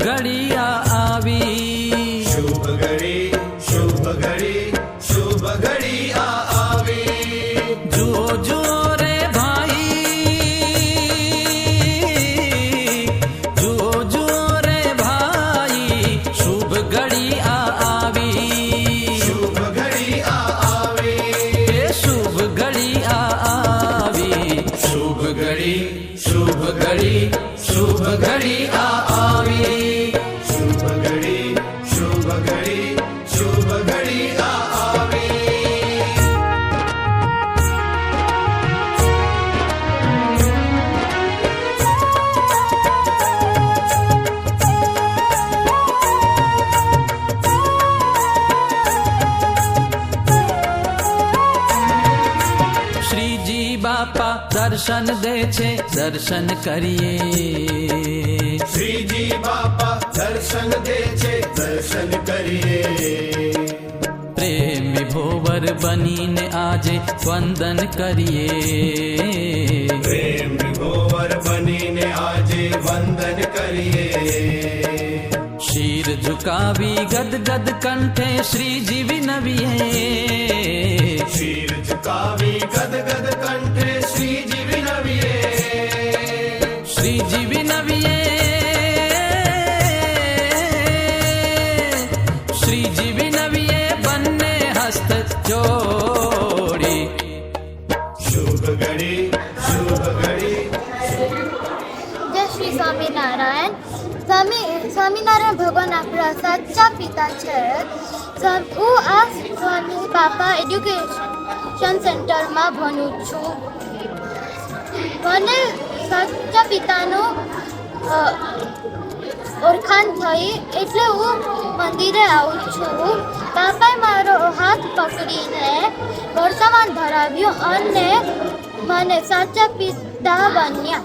ઘડિયા આવી, શુભ ઘડી, શુભ ઘડી, શુભ ઘડી આવી. જુઓ જુઓ રે ભાઈ, જુઓ જુઓ રે ભાઈ, શુભ ઘડિયા આવી, શુભ ઘડી આવી. એ શુભ ઘડિયા આવી, શુભ ઘડી, શુભ ઘડી, શુભ ઘડિયા આવી, શુભ ઘડી, શુભ ઘડી, શુભ ઘડી આવી. શ્રીજી બાપા દર્શન દે છે, દર્શન કરીએ. શ્રીજી બાપા દર્શન દે છે, દર્શન કરીએ. પ્રેમી ભોવર બનીને આજે વંદન કરીએ. પ્રેમ વિભોર બનીને આજે વંદન કરીએ. શીર ઝુકાવી ગદગદ કંઠે શ્રીજી વિનવીએ. શીર ઝુકાવી ગદગદ કંઠે શ્રીજી વિનવીએ. શ્રીજી વિનવીએ, શ્રીજી વિનવીએ, બંને હસ્ત જોડી. શુભ ઘડી, શુભ ઘડી. જય શ્રી સ્વામિનારાયણ. સ્વામિનારાયણ ભગવાન આપણા સાચા પિતા છે. હું આ સ્વામી બાપા એડ્યુકેશન સેન્ટરમાં ભણું છું. મને સાચા પિતાનું ઓળખાણ થઈ એટલે હું મંદિરે આવું છું. બાપાએ મારો હાથ પકડીને વર્તમાન ધરાવ્યું અને મને સાચા પિતા બન્યા.